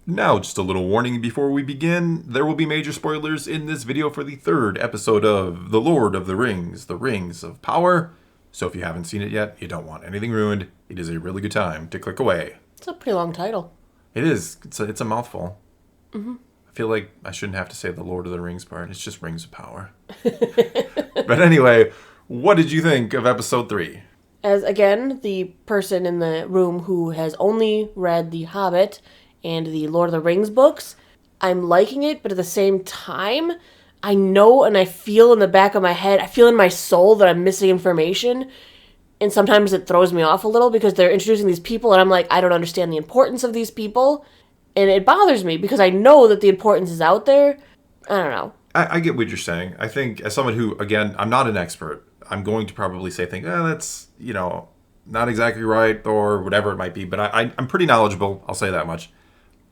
Now, just a little warning before we begin. There will be major spoilers in this video for the third episode of The Lord of the Rings of Power. So if you haven't seen it yet, you don't want anything ruined, it is a really good time to click away. It's a pretty long title. It is. It's a mouthful. Mm-hmm. I feel like I shouldn't have to say the Lord of the Rings part. It's just Rings of Power. But anyway, what did you think of episode 3? As, again, the person in the room who has only read The Hobbit and the Lord of the Rings books, I'm liking it, but at the same time, I know and I feel in the back of my head, I feel in my soul that I'm missing information, and sometimes it throws me off a little because they're introducing these people, and I'm like, I don't understand the importance of these people, and it bothers me because I know that the importance is out there. I don't know. I get what you're saying. I think as someone who, again, I'm not an expert, I'm going to probably say things, that's, not exactly right, or whatever it might be, but I'm pretty knowledgeable, I'll say that much.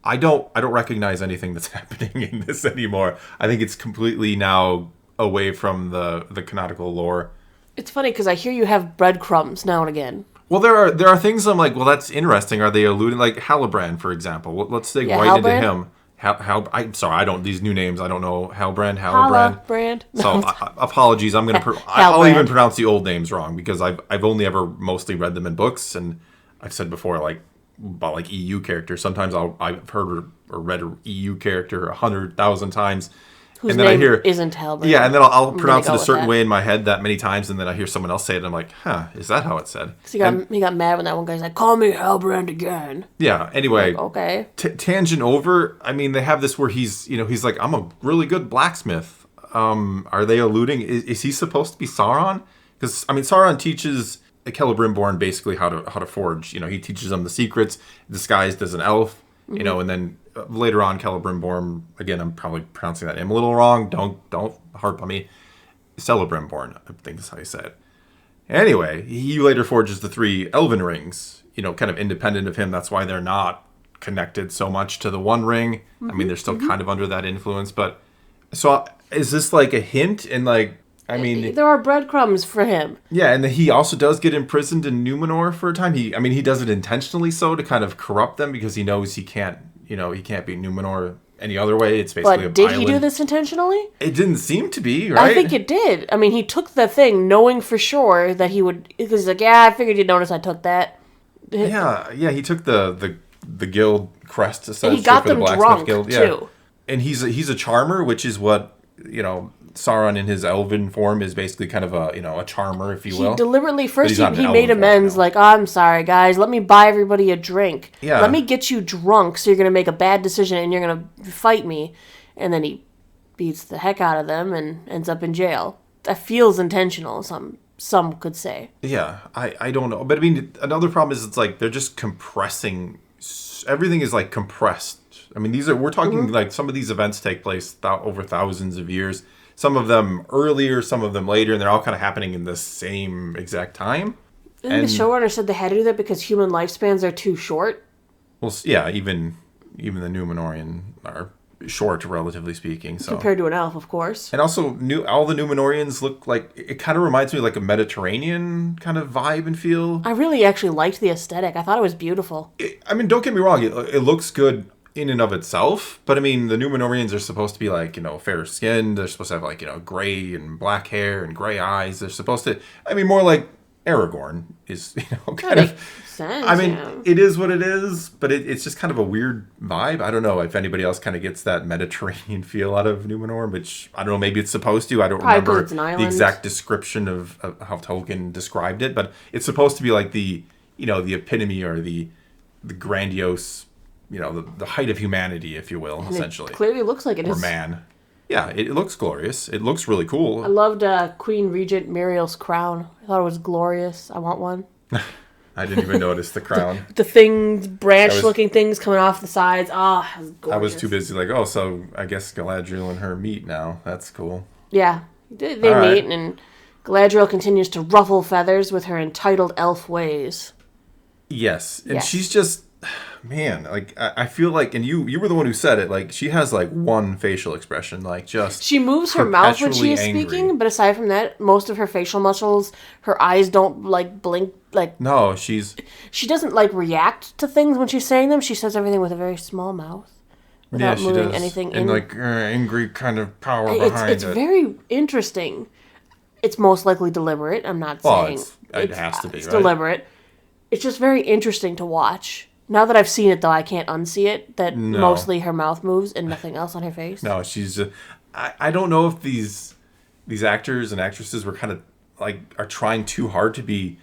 I don't recognize anything that's happening in this anymore. I think it's completely now away from the canonical lore. It's funny because I hear you have breadcrumbs now and again. Well, there are things I'm like, well, that's interesting. Are they alluding, like Halbrand, for example? Let's dig right into him. I'm sorry, I don't, these new names, I don't know. Halbrand. So apologies, I'll even pronounce the old names wrong because I've only ever mostly read them in books, and I've said before, about EU characters. Sometimes I've heard or read an EU character 100,000 times. Whose name isn't Halbrand. Yeah, and then I'll pronounce it a certain way in my head that many times, and then I hear someone else say it, and I'm like, is that how it's said? He got mad when that one guy's like, call me Halbrand again. Yeah, anyway. Like, okay. Tangent over, they have this where he's like, I'm a really good blacksmith. Are they alluding, is he supposed to be Sauron? Because, Sauron teaches Celebrimbor basically how to forge. He teaches them the secrets, disguised as an elf, and then later on Celebrimbor, again, I'm probably pronouncing that name a little wrong. Don't harp on me. Celebrimbor, I think is how you say it. Anyway, he later forges the 3 elven rings, kind of independent of him. That's why they're not connected so much to the One Ring. They're still kind of under that influence. But so is this like a hint? And there are breadcrumbs for him. Yeah, and he also does get imprisoned in Numenor for a time. He does it intentionally so to kind of corrupt them because he knows he can't beat Numenor any other way. It's basically But did he do this intentionally? It didn't seem to be, right? I think it did. He took the thing knowing for sure that he would, because he's like, I figured you'd notice I took that. Yeah, he took the guild crest essentially, and he got for them the Blacksmith drunk Guild. too. Yeah. And he's a charmer, which is what, Sauron in his elven form is basically kind of a charmer, if you will. He deliberately, first he made amends, like, I'm sorry, guys, let me buy everybody a drink. Yeah. Let me get you drunk so you're going to make a bad decision and you're going to fight me. And then he beats the heck out of them and ends up in jail. That feels intentional, some could say. Yeah, I don't know. But another problem is it's like they're just compressing. Everything is like compressed. We're talking like some of these events take place over thousands of years. Some of them earlier, some of them later, and they're all kind of happening in the same exact time. And the showrunner said they had to do that because human lifespans are too short. Well, yeah, even the Numenorian are short, relatively speaking. So compared to an elf, of course. And also, all the Numenorians look like, it kind of reminds me of like a Mediterranean kind of vibe and feel. I really actually liked the aesthetic. I thought it was beautiful. Don't get me wrong, it looks good in and of itself, but the Numenorians are supposed to be like, fair skinned. They're supposed to have gray and black hair and gray eyes. They're supposed to, more like Aragorn is, kind of. Sense, It is what it is, but it's just kind of a weird vibe. I don't know if anybody else kind of gets that Mediterranean feel out of Numenor, which I don't know, maybe it's supposed to. I don't remember the exact description of how Tolkien described it, but it's supposed to be like the epitome or the grandiose, the height of humanity, if you will, and essentially. It clearly looks like it is. Or man. Yeah, it looks glorious. It looks really cool. I loved Queen Regent Muriel's crown. I thought it was glorious. I want one. I didn't even notice the crown. The things, branch-looking things coming off the sides. Oh, it was gorgeous. I was too busy so I guess Galadriel and her meet now. That's cool. Yeah, they meet, and Galadriel continues to ruffle feathers with her entitled elf ways. Yes, and she's just, man, I feel like, and you were the one who said it, she has one facial expression, just she moves her mouth when she is speaking, but aside from that, most of her facial muscles, her eyes don't blink. No, she doesn't react to things when she's saying them. She says everything with a very small mouth. without she moving does. anything And in. like angry kind of power It's behind it. very interesting. It's most likely deliberate. I'm not Well, saying it has to be, it's right? deliberate. It's just very interesting to watch. Now that I've seen it, though, I can't unsee it. That No. mostly her mouth moves and nothing else on her face. No, she's just. I don't know if these actors and actresses were kind of like are trying too hard to be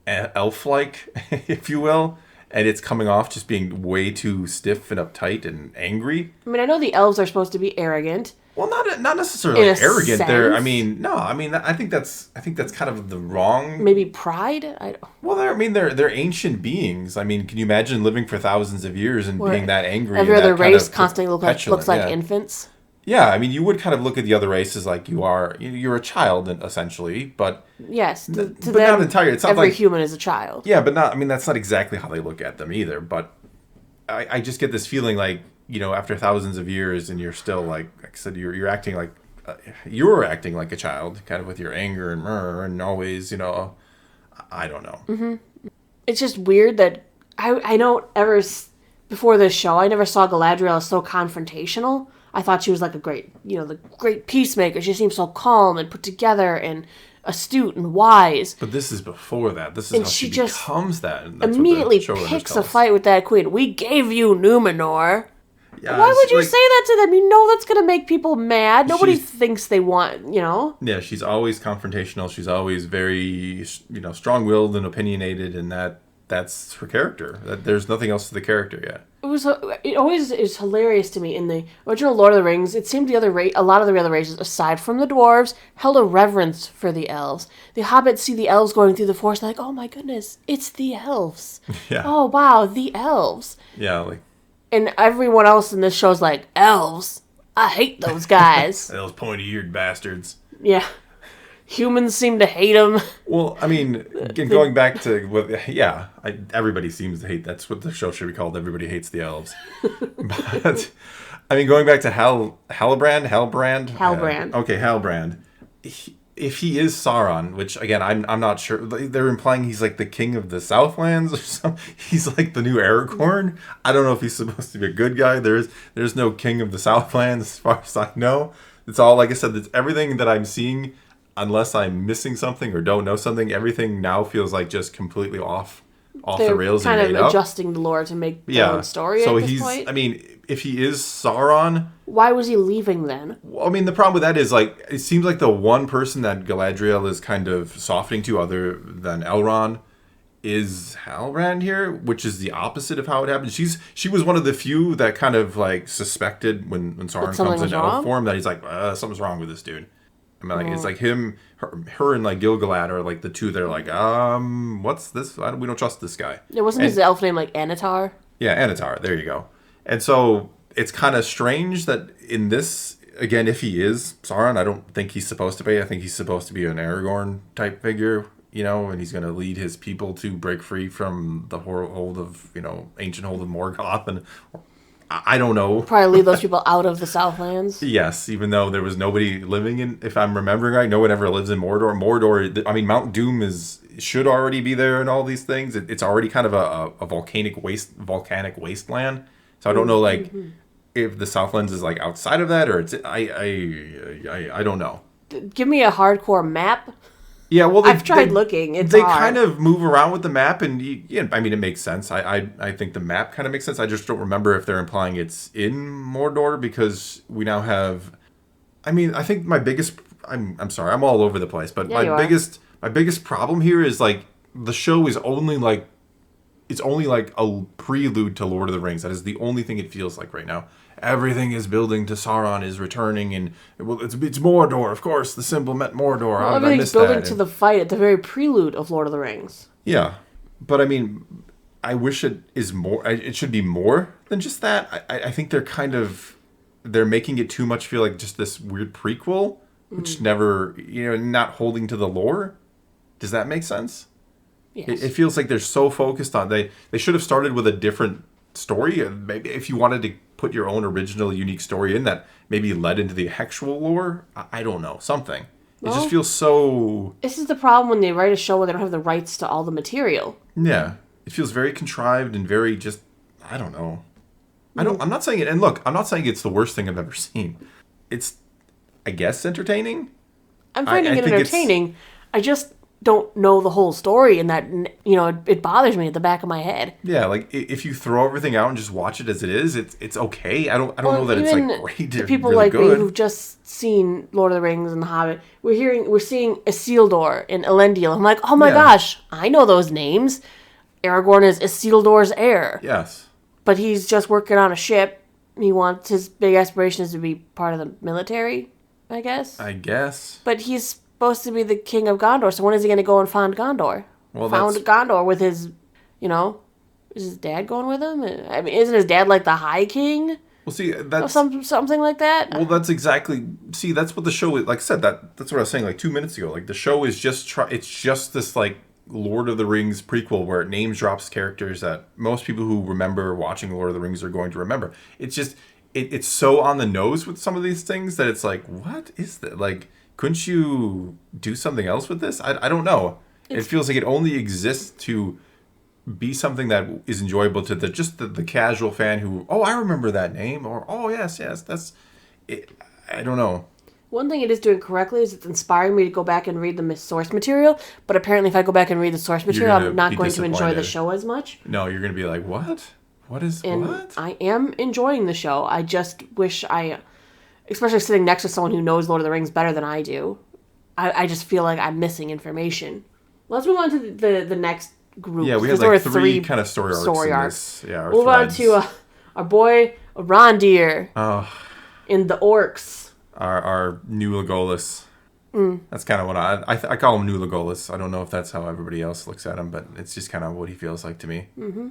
elf-like, if you will, and it's coming off just being way too stiff and uptight and angry. I mean, I know the elves are supposed to be arrogant. Well, not necessarily In a arrogant. There, I sense. mean, no, I mean, I think that's kind of the wrong. Maybe pride. Well, they're ancient beings. I mean, can you imagine living for thousands of years and being that angry? Every and other that kind race of constantly looks like petulant? infants. Yeah, I mean, you would kind of look at the other races like you're a child essentially, but Yes, to but them, not entirely. It's not every like human is a child. yeah, but not. I mean, that's not exactly how they look at them either. But I just get this feeling like after thousands of years, and you're still like I said, you're acting like you're acting like a child, kind of with your anger and always I don't know. Mm-hmm. It's just weird that I don't ever before this show I never saw Galadriel as so confrontational. I thought she was like a great, the great peacemaker. She seemed so calm and put together and astute and wise. But this is before that. This is how she just becomes that. And that's immediately what the showrunners picks tell a us. fight with that queen. We gave you Numenor. Yeah, Why would you like, say that to them? You know that's going to make people mad. Nobody She's- thinks they want, Yeah, she's always confrontational. She's always very, strong-willed and opinionated, and that's her character. There's nothing else to the character yet. It always is hilarious to me. In the original Lord of the Rings, it seemed a lot of the other races, aside from the dwarves, held a reverence for the elves. The hobbits see the elves going through the forest, they're like, oh my goodness, it's the elves. Yeah. Oh wow, the elves. Yeah, like And everyone else in this show's like, elves? I hate those guys. those pointy-eared bastards. Yeah. Humans seem to hate them. Well, I mean, going back to everybody seems to hate. That's what the show should be called. Everybody hates the elves. But I mean, going back to Halbrand. Okay, Halbrand. If he is Sauron, which again I'm not sure. They're implying he's like the king of the Southlands or something. He's like the new Aragorn. I don't know if he's supposed to be a good guy. There's no king of the Southlands as far as I know. It's all, like I said, it's everything that I'm seeing. Unless I'm missing something or don't know something, everything now feels like just completely off They're the rails and kind made of up. adjusting the lore to make their own story So at this he's, point. I mean, if he is Sauron, Why was he leaving then? well, I mean, the problem with that is like it seems like the one person that Galadriel is kind of softening to, other than Elrond, is Halbrand here, which is the opposite of how it happened. She was one of the few that kind of like suspected when Sauron something comes was into elf wrong? form that he's like something's wrong with this dude. I mean, like it's like her and like Gil-galad are like the two that are like what's this? We don't trust this guy. It wasn't his elf name like Anatar? Yeah, Anatar. There you go. And so it's kind of strange that in this, again, if he is Sauron, I don't think he's supposed to be. I think he's supposed to be an Aragorn type figure, and he's going to lead his people to break free from the hold of, ancient hold of Morgoth. And I don't know. Probably leave those people out of the Southlands. Yes, even though there was nobody living in, if I'm remembering right, no one ever lives in Mordor. Mordor, I mean, Mount Doom should already be there and all these things. It's already kind of a volcanic wasteland. So I don't know, like, if the Southlands is like outside of that, or it's I don't know. Give me a hardcore map. Yeah, well, I've tried looking. It's they hard. kind of move around with the map, and I mean, it makes sense. I think the map kind of makes sense. I just don't remember if they're implying it's in Mordor, because we now have. I mean, I think my biggest. I'm sorry, I'm all over the place, but Yeah, my biggest problem here is like the show is only like. It's only like a prelude to Lord of the Rings. That is the only thing it feels like right now. Everything is building to Sauron is returning, and it's Mordor, of course. The symbol meant Mordor. How did I Everything's miss building that? to the fight at the very prelude of Lord of the Rings. Yeah, but I mean, I wish it is more. It should be more than just that. I think they're making it too much feel like just this weird prequel, which never, not holding to the lore. Does that make sense? Yes. It feels like they're so focused on they should have started with a different story. Maybe if you wanted to put your own original unique story in that maybe led into the actual lore. I don't know, something. It just feels so. This is the problem when they write a show where they don't have the rights to all the material. Yeah, it feels very contrived and very just. I don't know. I'm not saying it. And look, I'm not saying it's the worst thing I've ever seen. It's, I guess, entertaining. I'm finding it entertaining. I just don't know the whole story, and that, it bothers me at the back of my head. Yeah, like if you throw everything out and just watch it as it is, it's okay. I don't know that it's like great. The people really like good. me who've just seen Lord of the Rings and The Hobbit, we're seeing Isildur and Elendil. I'm like, oh my gosh, I know those names. Aragorn is Isildur's heir. Yes, but he's just working on a ship. His big aspiration is to be part of the military, I guess. But he's supposed to be the king of Gondor, so when is he going to go and find Gondor? Gondor with his, is his dad going with him? I mean, isn't his dad like the High King? Well, see, that's... something like that? Well, that's exactly... See, that's what the show is... Like I said, that's what I was saying like 2 minutes ago. Like, the show is just... It's just this, like, Lord of the Rings prequel where it names drops characters that most people who remember watching Lord of the Rings are going to remember. It's just... It's so on the nose with some of these things that it's like, what is that? Like... Couldn't you do something else with this? I don't know. It feels like it only exists to be something that is enjoyable to the casual fan who, oh, I remember that name, or oh yes, that's it. I don't know. One thing it is doing correctly is it's inspiring me to go back and read the source material. But apparently, if I go back and read the source material, I'm not going to enjoy the show as much. No, you're going to be like, what? What? I am enjoying the show. I just wish especially sitting next to someone who knows Lord of the Rings better than I do, I just feel like I'm missing information. Let's move on to the next group. Yeah, we had like three kind of story arcs. Yeah, move on to our boy Rondir in the orcs. Our new Legolas. That's kind of what I call him, New Legolas. I don't know if that's how everybody else looks at him, but it's just kind of what he feels like to me. Mm-hmm.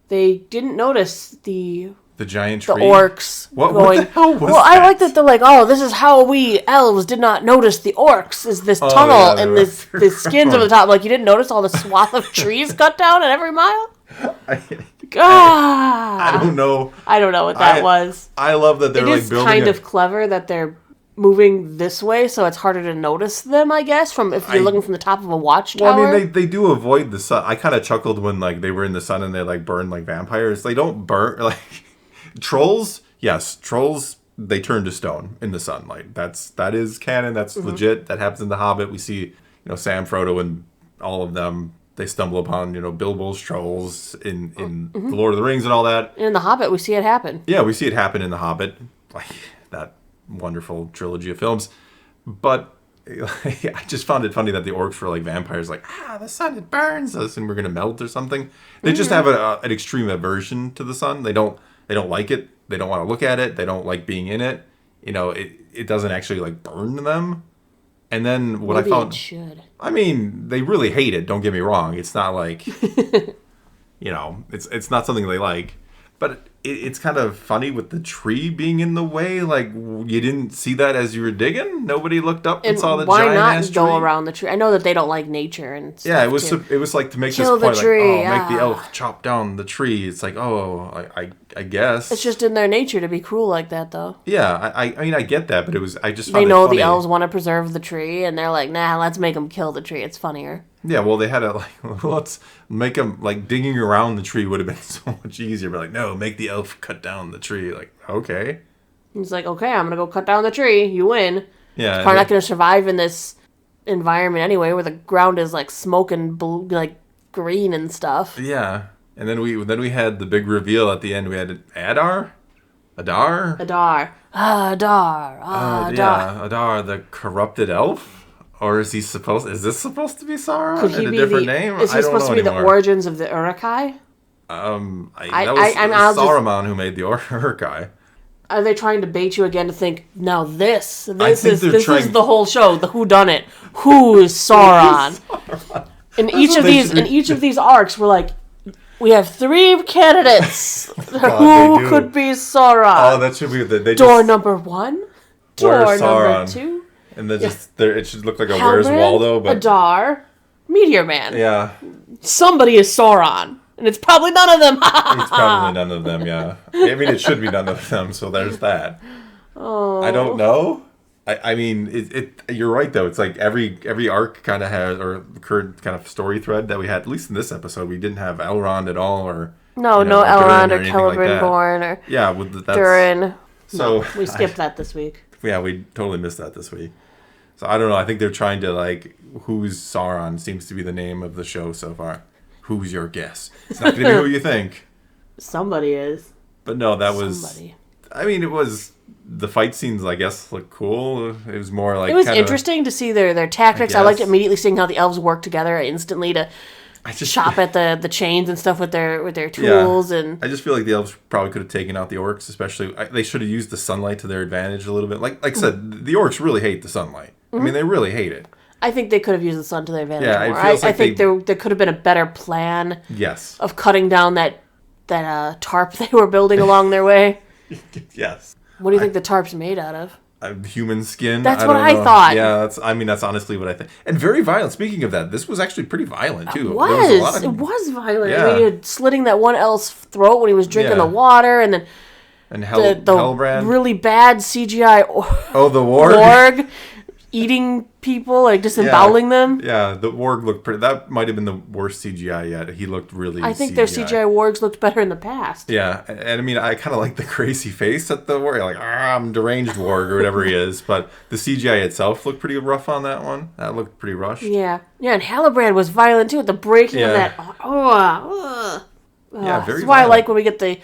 They didn't notice the giant tree? The orcs going. What the hell was that? I like that they're like, oh, this is how we elves did not notice the orcs, is this tunnel and the skins over the top. Like, you didn't notice all the swath of trees cut down at every mile? I don't know. I don't know what that was. I love that they're like building. It is kind of clever that they're moving this way, so it's harder to notice them, I guess, if you're looking from the top of a watchtower. Well, I mean, they do avoid the sun. I kind of chuckled when like they were in the sun and they like burned like vampires. They don't burn like... Trolls, yes. Trolls, they turn to stone in the sunlight. That is canon. That's legit. That happens in The Hobbit. We see, Sam, Frodo, and all of them. They stumble upon, Bilbo's trolls in The Lord of the Rings and all that. In The Hobbit, we see it happen. Yeah, we see it happen in The Hobbit, like that wonderful trilogy of films. But I just found it funny that the orcs were like vampires, like the sun, it burns us, and we're gonna melt or something. They just have an extreme aversion to the sun. They don't like it. They don't want to look at it. They don't like being in it. It doesn't actually like burn them. And then what Maybe I found, it should. I mean, they really hate it. Don't get me wrong. It's not like, it's not something they like. But it's kind of funny with the tree being in the way. Like, you didn't see that as you were digging? Nobody looked up and saw the giant ass tree? Why not go around the tree? I know that they don't like nature and stuff. Yeah, it was like to make this point, like, make the elf chop down the tree. It's like, I guess. It's just in their nature to be cruel like that, though. Yeah, I mean, I get that, but I just found they know it funny. The elves want to preserve the tree, and they're like, nah, let's make them kill the tree. It's funnier. Yeah, well, they had let's make them, like, digging around the tree would have been so much easier. But, like, no, make the elf cut down the tree. Like, okay. He's like, okay, I'm going to go cut down the tree. You win. Yeah. It's probably not going to survive in this environment anyway, where the ground is, like, smoking, like, green and stuff. Yeah. And then we had the big reveal at the end. We had Adar? Adar. Yeah, Adar, the corrupted elf? Or is this supposed to be Sauron? Could he in a be different name? Is he supposed to be the origins of the Uruk-hai? That was Saruman who made the Uruk-hai. Are they trying to bait you again to think, now this is the whole show, the whodunit. Who is Sauron? In each of these arcs, we're like, we have 3 candidates. Who could be Sauron? Oh, that should be door number 1, door number 2. And then it should look like a Halbrand, Where's Waldo, but Adar, Meteor Man. Yeah. Somebody is Sauron. And it's probably none of them. It's probably none of them, yeah. I mean, it should be none of them, so there's that. Oh. I don't know. I mean, you're right, though. It's like every arc kind of has, or current kind of story thread that we had, at least in this episode, we didn't have Elrond at all, or No, you know, no Elrond or anything like that. Celebrimbor or Yeah, that's Durin. so. No, we skipped that this week. Yeah, we totally missed that this week. So I don't know. I think they're trying to like, who's Sauron seems to be the name of the show so far. Who's your guess? It's not going to be who you think. Somebody is. But no, that was. Somebody. I mean, it was the fight scenes. I guess looked cool. It was more like it was interesting to see their tactics. I liked immediately seeing how the elves work together instantly to chop at the chains and stuff with their tools. And I just feel like the elves probably could have taken out the orcs. Especially, they should have used the sunlight to their advantage a little bit. Like I said, the orcs really hate the sunlight. I mean, they really hate it. I think they could have used the sun to their advantage more. I think there could have been a better plan. Yes. Of cutting down that tarp they were building along their way. Yes. What do you think the tarp's made out of? Human skin. That's what I thought. Yeah, that's honestly what I think. And very violent. Speaking of that, this was actually pretty violent too. It was violent. Yeah. I mean, slitting that one elf's throat when he was drinking the water, and then the Halbrand. Really bad CGI. The warg. Warg eating people, like disemboweling them. Yeah, the warg looked pretty. That might have been the worst CGI yet. He looked really. I think their CGI wargs looked better in the past. Yeah, and I mean, I kind of like the crazy face at the warg, like I'm deranged warg or whatever he is. But the CGI itself looked pretty rough on that one. That looked pretty rushed. Yeah, and Halbrand was violent too with the breaking of that. Very. That's why I like when we get the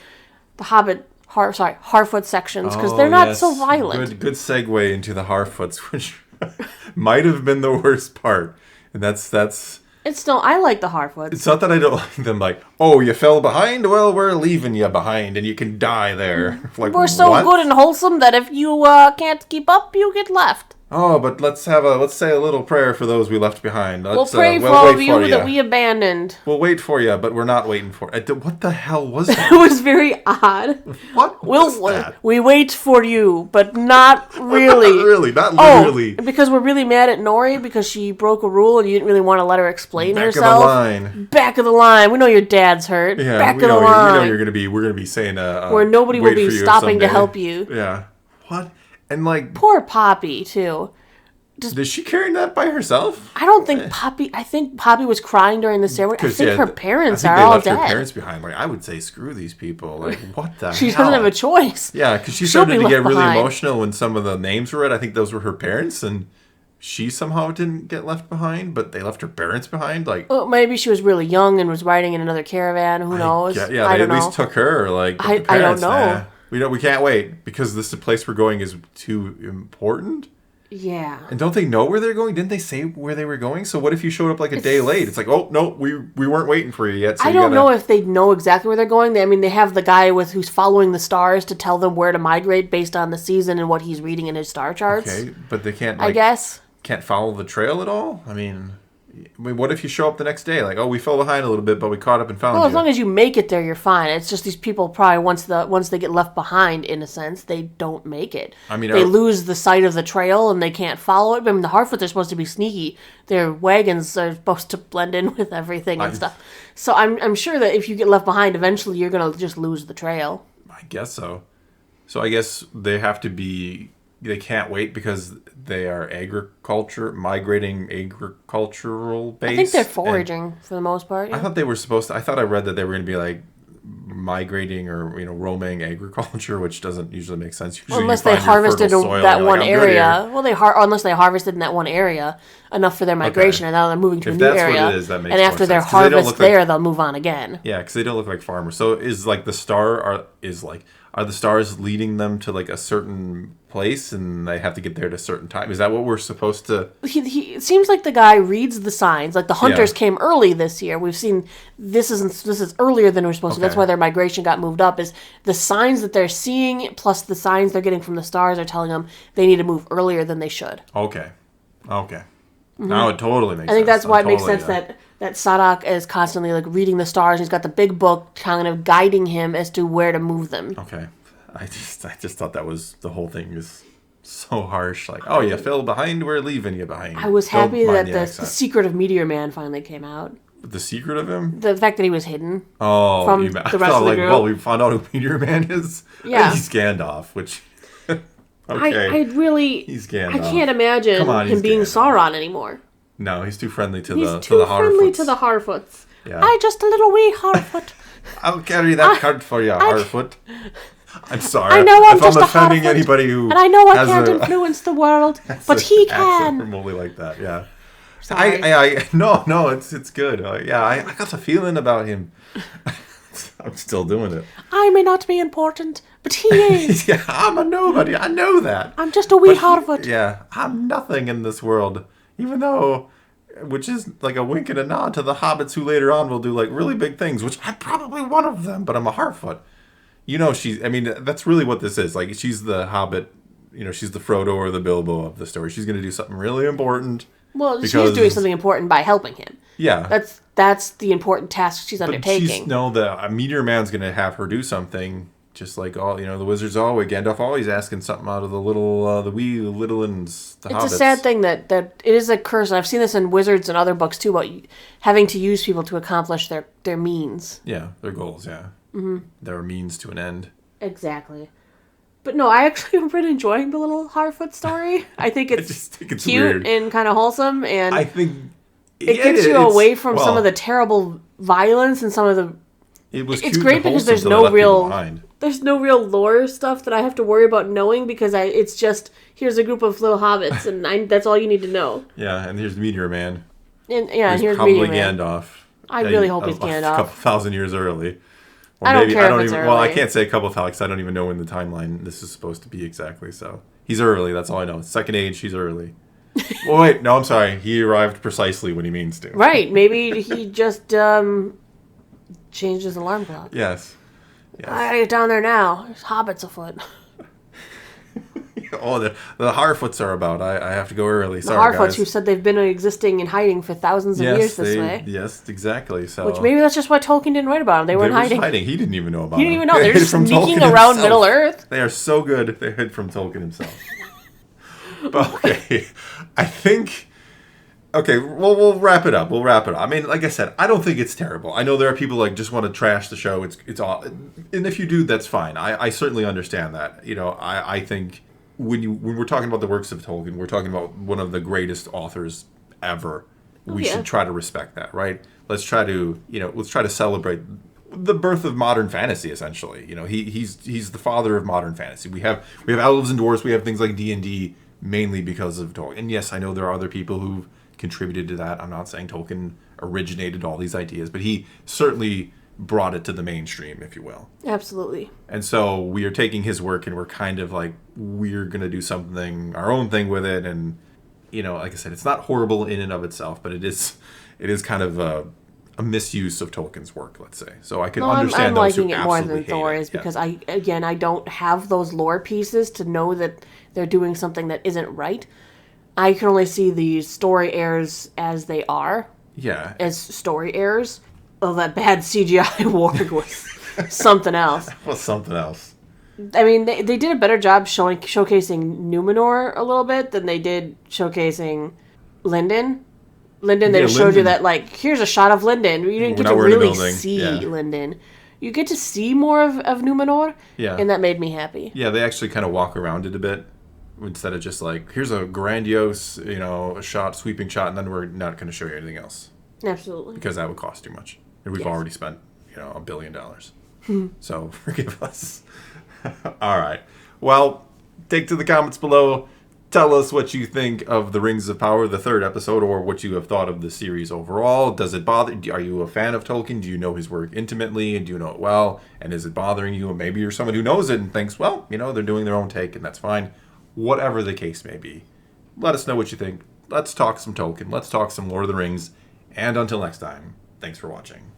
Hobbit. Harfoot sections, because they're not so violent. Good segue into the Harfoots, which might have been the worst part. And that's It's still, I like the Harfoots. It's not that I don't like them, like, oh, you fell behind? Well, we're leaving you behind and you can die there. Like, we're so good and wholesome that if you can't keep up, you get left. Oh, but let's say a little prayer for those we left behind. We'll pray for all of you that we abandoned. We'll wait for you, but we're not waiting for you. What the hell was that? It was very odd. What was that? We wait for you, but not really. Not really, not literally. Because we're really mad at Nori because she broke a rule and you didn't really want to let her explain herself. Back of the line. Back of the line. We know your dad's hurt. Yeah, Back of the We line. know we're gonna be saying where nobody will be stopping to help you. Yeah. What? And like poor Poppy too. Is she carrying that by herself? I don't think Poppy. I think Poppy was crying during the ceremony. I think her parents are all dead. They left her parents behind. Like I would say, screw these people. Like what the hell? She doesn't have a choice. Yeah, because she started to get really emotional when some of the names were read. I think those were her parents, and she somehow didn't get left behind, but they left her parents behind. Like, well, maybe she was really young and was riding in another caravan. Who knows? They at least took her. Like I don't know. We can't wait because this place we're going is too important. Yeah. And don't they know where they're going? Didn't they say where they were going? So what if you showed up like a day late? It's like, oh, no, we weren't waiting for you yet. So I don't know if they know exactly where they're going. They have the guy who's following the stars to tell them where to migrate based on the season and what he's reading in his star charts. Okay, but they can't, I guess. Can't follow the trail at all? I mean, what if you show up the next day? Like, oh, we fell behind a little bit, but we caught up and found you. Well, as long as you make it there, you're fine. It's just these people probably, once they get left behind, in a sense, they don't make it. I mean, they lose the sight of the trail and they can't follow it. I mean, the Harfoots are supposed to be sneaky. Their wagons are supposed to blend in with everything and stuff. So I'm sure that if you get left behind, eventually you're going to just lose the trail. I guess so. So I guess they have to be... They can't wait because they are migrating agricultural base. I think they're foraging for the most part. Yeah. I thought they were supposed to. I thought I read that they were going to be like migrating or roaming agriculture, which doesn't usually make sense. Usually unless they harvested that one area. Well, unless they harvested in that one area enough for their migration, and now they're moving to a new area. What it is, that makes and after their harvest there, they'll move on again. Yeah, because they don't look like farmers. So is like the star are the stars leading them to like a certain place and they have to get there at a certain time? Is that what we're supposed to... It seems like the guy reads the signs. Like the hunters came early this year. We've seen this is earlier than we're supposed to. That's why their migration got moved up, is the signs that they're seeing plus the signs they're getting from the stars are telling them they need to move earlier than they should. Okay. Mm-hmm. Now it totally makes sense. I think that's why it makes sense that Sadak is constantly like reading the stars. He's got the big book kind of guiding him as to where to move them. Okay. I just thought that was the whole thing is so harsh. Like, oh, you fell behind, we're leaving you behind. I was happy that the secret of Meteor Man finally came out. The secret of him? The fact that he was hidden. Oh, from the rest of the group. Well, we found out who Meteor Man is. Yeah. He's Gandalf, which... okay. He's Gandalf. I can't imagine him being Sauron anymore. No, he's too friendly to the Harfoots. He's too friendly to the Harfoots. Yeah. I just a little wee Harfoot. I'll carry that cart for you, Harfoot. I'm sorry. I know I'm if just I'm a offending Harfoot, anybody who and I know I has can't a, influence the world, has but a he accent can. remotely like that. Yeah. Sorry. No, it's good. I got a feeling about him. I'm still doing it. I may not be important, but he is. Yeah, I'm a nobody. I know that. I'm just a wee Harfoot. Yeah, I'm nothing in this world. Even though, which is like a wink and a nod to the hobbits who later on will do like really big things, which I'm probably one of them, but I'm a Harfoot. That's really what this is. Like, she's the hobbit, she's the Frodo or the Bilbo of the story. She's going to do something really important. Well, she's doing something important by helping him. Yeah. That's the important task she's undertaking. The Meteor Man's going to have her do something, just like all, the wizards always, Gandalf always asking something out of the little, the little ones, the hobbits. It's a sad thing that it is a curse, and I've seen this in Wizards and other books too, about having to use people to accomplish their means. Yeah, their goals, yeah. Mm-hmm. Their means to an end. Exactly. But no, I actually have been enjoying the little Harfoot story. I think it's, cute weird. And kind of wholesome, and I think it gets you away from some of the terrible violence and some of the... It's great because there's no real lore stuff that I have to worry about knowing, because it's just, here's a group of little hobbits, and that's all you need to know. Yeah, and here's the Meteor Man. And here's probably Meteor Man. Gandalf. I really hope he's Gandalf. A couple thousand years early. Or I don't care if it's early. Well, I can't say a couple of because I don't even know when the timeline this is supposed to be exactly. So he's early. That's all I know. Second age, he's early. Well, wait, no, I'm sorry. He arrived precisely when he means to. Right. Maybe he just changed his alarm clock. Yes. I gotta get down there now. There's hobbits afoot. Oh, the Harfoots are about. I have to go early. The Harfoots, who said they've been existing in hiding for thousands of years this way. Yes, exactly. So, which maybe that's just why Tolkien didn't write about them. They were in hiding. He didn't even know about them. He didn't even know. They're just sneaking around Middle Earth. They are so good. They hid from Tolkien himself. But, okay, I think... Okay, well, we'll wrap it up. I mean, like I said, I don't think it's terrible. I know there are people like just want to trash the show. It's all, and if you do, that's fine. I certainly understand that. I think when we're talking about the works of Tolkien, we're talking about one of the greatest authors ever. We should try to respect that, right? Let's try to celebrate the birth of modern fantasy. Essentially, he's the father of modern fantasy. We have elves and dwarves. We have things like D&D mainly because of Tolkien. And yes, I know there are other people who've contributed to that. I'm not saying Tolkien originated all these ideas, but he certainly brought it to the mainstream, if you will. Absolutely. And so we are taking his work and we're kind of like, we're going to do something, our own thing with it. And, like I said, it's not horrible in and of itself, but it is kind of a misuse of Tolkien's work, let's say. So I can understand those who absolutely hate it. I'm liking it more than Thor is because I don't have those lore pieces to know that they're doing something that isn't right. I can only see the story errors as they are. Yeah. As story errors. Oh, that bad CGI Warg was something else. That was something else. I mean, they did a better job showcasing Numenor a little bit than they did showcasing Lindon. They showed you that, like, here's a shot of Lindon. You didn't get to really see Lindon. You get to see more of Numenor, and that made me happy. Yeah, they actually kind of walk around it a bit. Instead of just like, here's a grandiose, sweeping shot, and then we're not going to show you anything else. Absolutely. Because that would cost too much. And we've already spent, $1 billion. So forgive us. All right. Well, take to the comments below. Tell us what you think of The Rings of Power, the third episode, or what you have thought of the series overall. Does it bother? Are you a fan of Tolkien? Do you know his work intimately, and do you know it well? And is it bothering you? And maybe you're someone who knows it and thinks, well, they're doing their own take, and that's fine. Whatever the case may be, let us know what you think. Let's talk some Tolkien. Let's talk some Lord of the Rings. And until next time, thanks for watching.